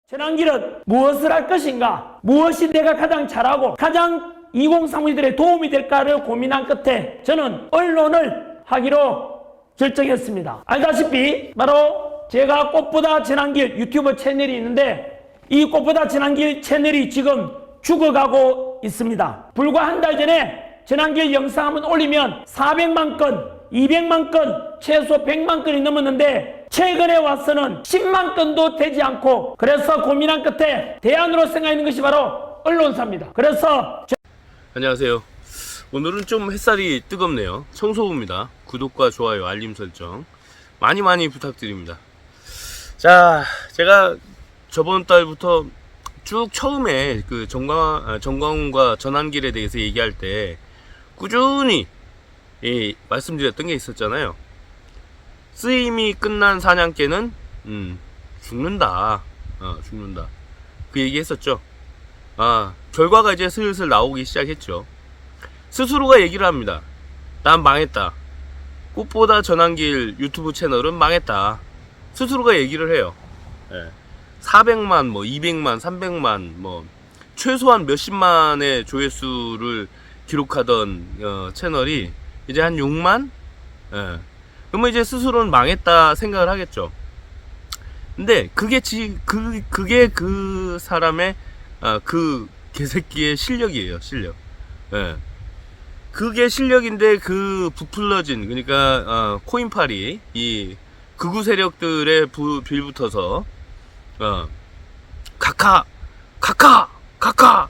전환길은 무엇을 할 것인가? 무엇이 내가 가장 잘하고 가장 2030들의 도움이 될까를 고민한 끝에 저는 언론을 하기로 결정했습니다. 알다시피 바로 제가 꽃보다 전환길 유튜브 채널이 있는데 이 꽃보다 전환길 채널이 지금 죽어가고 있습니다. 불과 한 달 전에 전환길 영상 한번 올리면 400만 건, 200만 건, 최소 100만 건이 넘었는데 최근에 와서는 10만 건도 되지 않고, 그래서 고민한 끝에 대안으로 생각하는 것이 바로 언론사입니다. 그래서 안녕하세요. 오늘은 좀 햇살이 뜨겁네요. 청소부입니다. 구독과 좋아요, 알림 설정 많이 부탁드립니다. 자, 제가 저번 달부터 쭉 처음에 그 정광훈과 전환길에 대해서 얘기할 때 꾸준히 말씀드렸던 게 있었잖아요. 쓰임이 끝난 사냥개는 죽는다. 죽는다. 그 얘기 했었죠. 결과가 이제 슬슬 나오기 시작했죠. 스스로가 얘기를 합니다. 난 망했다. 꽃보다 전환길 유튜브 채널은 망했다. 스스로가 얘기를 해요. 400만, 뭐 200만, 300만, 뭐 최소한 몇십만의 조회수를 기록하던 채널이 이제 한 6만? 그러면 이제 스스로는 망했다 생각을 하겠죠. 근데 그게 그 사람의 그 개새끼의 실력이에요. 실력. 그게 실력인데 그 부풀러진, 그러니까 코인팔이 이 극우 세력들의 빌붙어서 카카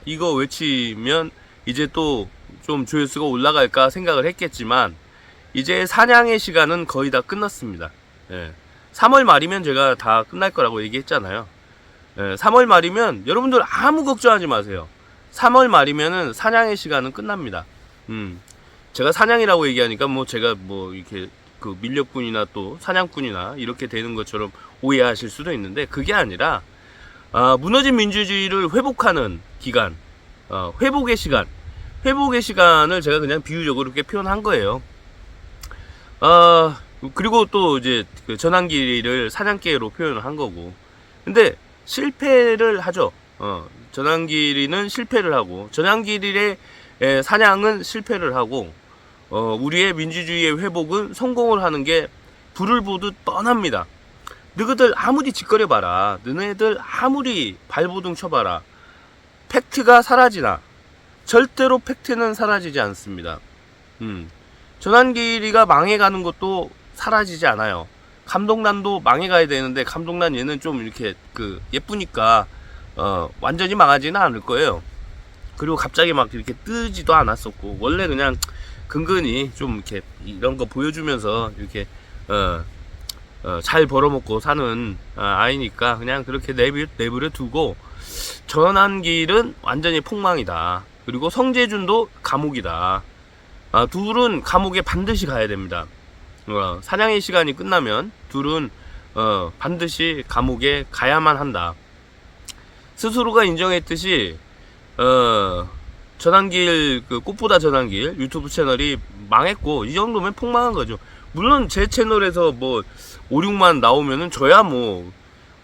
이거 외치면 이제 또 좀 조회수가 올라갈까 생각을 했겠지만 이제 사냥의 시간은 거의 다 끝났습니다. 3월 말이면 제가 다 끝날 거라고 얘기했잖아요. 3월 말이면 여러분들 아무 걱정하지 마세요. 3월 말이면은 사냥의 시간은 끝납니다. 제가 사냥이라고 얘기하니까 뭐 제가 뭐 이렇게 그 밀렵꾼이나 또 사냥꾼이나 이렇게 되는 것처럼 오해하실 수도 있는데 그게 아니라 무너진 민주주의를 회복하는 기간, 회복의 시간을 제가 그냥 비유적으로 이렇게 표현한 거예요. 그리고 또 이제 그 전환길을 사냥개로 표현을 한 거고. 근데 실패를 하죠. 전환길이는 실패를 하고, 전환길의 사냥은 실패를 하고, 우리의 민주주의의 회복은 성공을 하는 게 불을 보듯 뻔합니다. 너희들 아무리 짓거려봐라. 너네들 아무리 발버둥 쳐봐라. 팩트가 사라지나? 절대로 팩트는 사라지지 않습니다. 전환길이가 망해가는 것도 사라지지 않아요. 감독난도 망해가야 되는데 감독난 얘는 좀 이렇게 그 예쁘니까 완전히 망하지는 않을 거예요. 그리고 갑자기 막 이렇게 뜨지도 않았었고 원래 그냥 근근히 좀 이렇게 이런 거 보여주면서 이렇게 잘 벌어먹고 사는 아이니까 그냥 그렇게 내버려 두고, 전환길은 완전히 폭망이다. 그리고 성재준도 감옥이다. 둘은 감옥에 반드시 가야 됩니다. 사냥의 시간이 끝나면 둘은 반드시 감옥에 가야만 한다. 스스로가 인정했듯이 전환길, 그 꽃보다 전환길 유튜브 채널이 망했고 이 정도면 폭망한 거죠. 물론 제 채널에서 뭐 5, 6만 나오면은 저야 뭐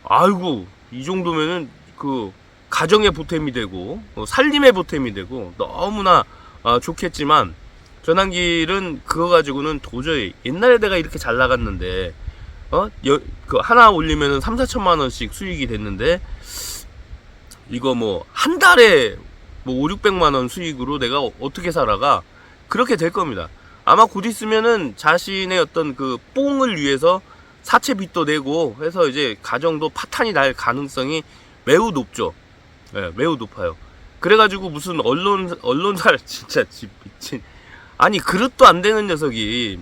아이고 이 정도면은 그 가정의 보탬이 되고 살림의 보탬이 되고 너무나 좋겠지만, 전환길은 그거 가지고는 도저히, 옛날에 내가 이렇게 잘 나갔는데 그 하나 올리면은 3, 4천만 원씩 수익이 됐는데 이거 뭐 한 달에 뭐 5, 600만 원 수익으로 내가 어떻게 살아가? 그렇게 될 겁니다. 아마 곧 있으면은 자신의 어떤 그 뽕을 위해서 사채빚도 내고 해서 이제 가정도 파탄이 날 가능성이 매우 높죠. 매우 높아요. 그래가지고 무슨 언론사를 진짜 미친, 아니 그릇도 안 되는 녀석이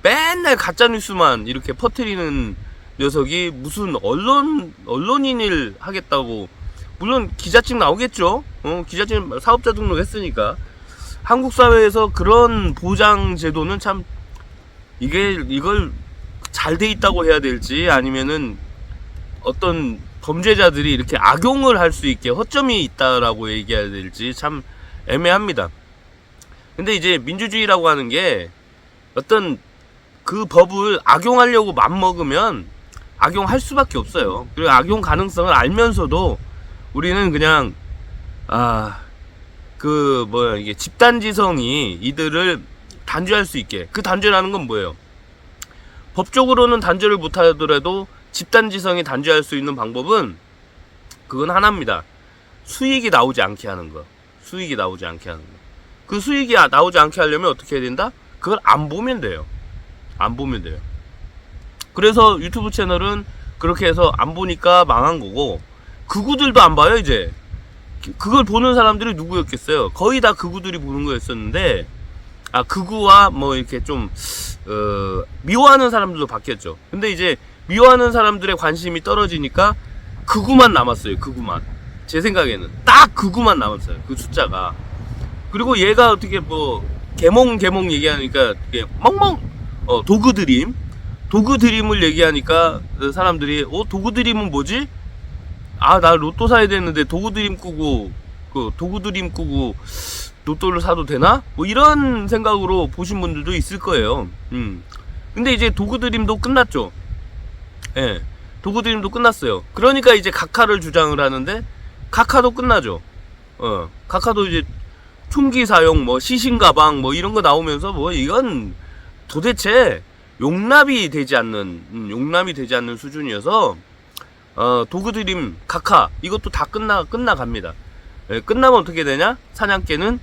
맨날 가짜뉴스만 이렇게 퍼뜨리는 녀석이 무슨 언론인을 하겠다고. 물론 기자증 나오겠죠. 기자증 사업자 등록했으니까. 한국 사회에서 그런 보장 제도는 참 이걸 잘 돼 있다고 해야 될지 아니면은 어떤 범죄자들이 이렇게 악용을 할 수 있게 허점이 있다라고 얘기해야 될지 참 애매합니다. 근데 이제 민주주의라고 하는 게 어떤 그 법을 악용하려고 맘먹으면 악용할 수밖에 없어요. 그리고 악용 가능성을 알면서도 우리는 그냥 이게 집단지성이 이들을 단죄할 수 있게, 그 단죄라는 건 뭐예요? 법적으로는 단죄를 못하더라도 집단지성이 단죄할 수 있는 방법은 그건 하나입니다. 수익이 나오지 않게 하는 거. 수익이 나오지 않게 하는 거. 그 수익이 나오지 않게 하려면 어떻게 해야 된다? 그걸 안 보면 돼요. 안 보면 돼요. 그래서 유튜브 채널은 그렇게 해서 안 보니까 망한 거고, 극우들도 안 봐요 이제. 그걸 보는 사람들이 누구였겠어요? 거의 다 극우들이 보는 거였었는데, 극우와 뭐 이렇게 좀 미워하는 사람들도 바뀌었죠. 근데 이제 미워하는 사람들의 관심이 떨어지니까 극우만 남았어요. 극우만. 제 생각에는 딱 극우만 남았어요. 그 숫자가. 그리고 얘가 어떻게 뭐 개몽 얘기하니까 도구 드림을 얘기하니까 사람들이 도구 드림은 뭐지? 나 로또 사야 되는데 도구 드림 꾸고 로또를 사도 되나? 뭐 이런 생각으로 보신 분들도 있을 거예요. 근데 이제 도구 드림도 끝났죠. 예. 도구 드림도 끝났어요. 그러니까 이제 각하를 주장을 하는데, 각하도 끝나죠. 각하도 이제 총기 사용, 뭐 시신 가방, 뭐 이런 거 나오면서 뭐 이건 도대체 용납이 되지 않는 수준이어서 도구 드림, 각하 이것도 다 끝나갑니다. 예, 끝나면 어떻게 되냐? 사냥개는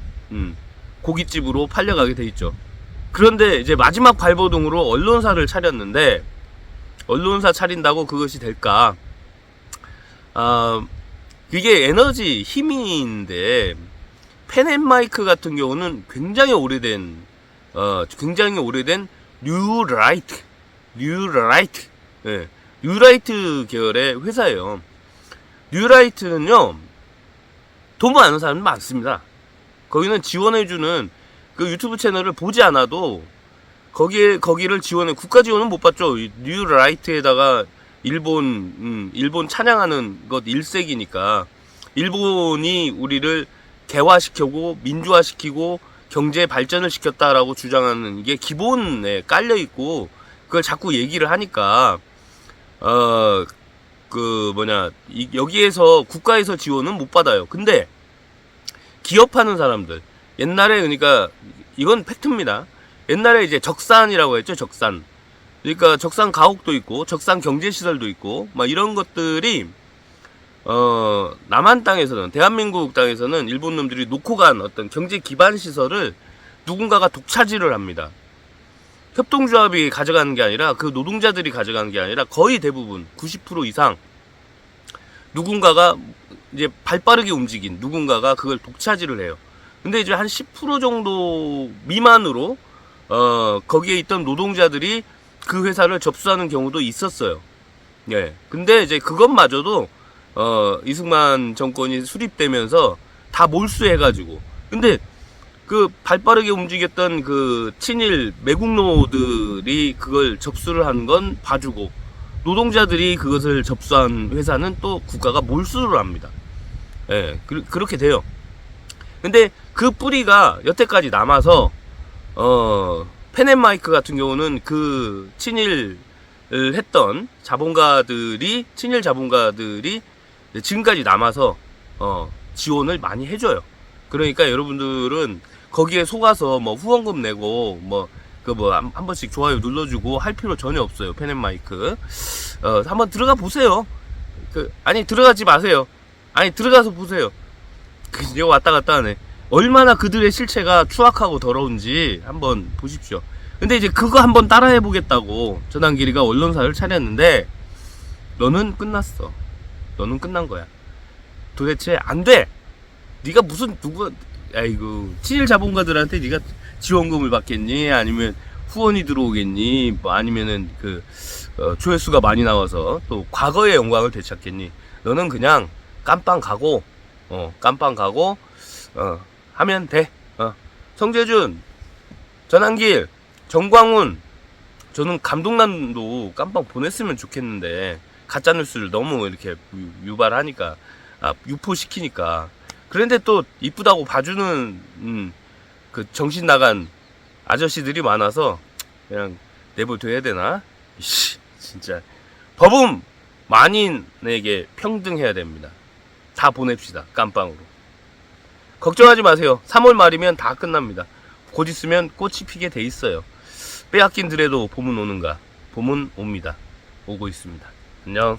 고깃집으로 팔려가게 돼 있죠. 그런데 이제 마지막 발버둥으로 언론사를 차렸는데, 언론사 차린다고 그것이 될까? 이게 에너지 힘인데, 펜앤마이크 같은 경우는 굉장히 오래된 뉴라이트, 예, 뉴라이트 계열의 회사예요. 뉴라이트는요, 돈 많은 사람이 많습니다. 거기는 지원해주는 그 유튜브 채널을 보지 않아도 거기를 지원해, 국가 지원은 못 받죠. 뉴라이트에다가 일본 찬양하는 것 일색이니까, 일본이 우리를 개화시키고 민주화시키고 경제 발전을 시켰다라고 주장하는 게 기본에 깔려 있고, 그걸 자꾸 얘기를 하니까 여기에서 국가에서 지원은 못 받아요. 근데 기업하는 사람들, 옛날에, 그러니까 이건 팩트입니다. 옛날에 이제 적산이라고 했죠. 적산. 그러니까 적산 가옥도 있고 적산 경제시설도 있고 막 이런 것들이 남한 땅에서는, 대한민국 땅에서는 일본 놈들이 놓고 간 어떤 경제 기반 시설을 누군가가 독차지를 합니다. 협동조합이 가져가는 게 아니라, 그 노동자들이 가져가는 게 아니라 거의 대부분 90% 이상 누군가가, 이제 발빠르게 움직인 누군가가 그걸 독차지를 해요. 근데 이제 한 10% 정도 미만으로 거기에 있던 노동자들이 그 회사를 접수하는 경우도 있었어요. 예. 근데 이제 그것마저도 이승만 정권이 수립되면서 다 몰수해가지고, 근데 그 발빠르게 움직였던 그 친일 매국노들이 그걸 접수를 한 건 봐주고, 노동자들이 그것을 접수한 회사는 또 국가가 몰수를 합니다. 예, 그렇게 돼요. 근데 그 뿌리가 여태까지 남아서 펜앤마이크 같은 경우는 그 친일을 했던 친일 자본가들이 지금까지 남아서 지원을 많이 해줘요. 그러니까 여러분들은 거기에 속아서 뭐 후원금 내고 한 번씩 좋아요 눌러주고 할 필요 전혀 없어요. 펜앤마이크 한번 들어가 보세요. 들어가지 마세요. 들어가서 보세요. 이거 왔다 갔다 하네. 얼마나 그들의 실체가 추악하고 더러운지 한번 보십시오. 근데 이제 그거 한번 따라해 보겠다고 전한길이가 언론사를 차렸는데, 너는 끝났어. 너는 끝난 거야. 도대체 안 돼. 네가 친일 자본가들한테 네가 지원금을 받겠니? 아니면 후원이 들어오겠니? 뭐 아니면은 조회수가 많이 나와서 또 과거의 영광을 되찾겠니? 너는 그냥 깜빵 가고 하면 돼. 성재준, 전한길, 정광훈, 저는 감독난도 깜빵 보냈으면 좋겠는데, 가짜뉴스를 너무 이렇게 유발하니까, 유포시키니까. 그런데 또 이쁘다고 봐주는 그 정신 나간 아저씨들이 많아서 그냥 내버려둬야 되나? 진짜 법은 만인에게 평등해야 됩니다. 다 보냅시다. 깜빵으로. 걱정하지 마세요. 3월 말이면 다 끝납니다. 곧 있으면 꽃이 피게 돼 있어요. 빼앗긴 들에도 봄은 오는가? 봄은 옵니다. 오고 있습니다. 안녕.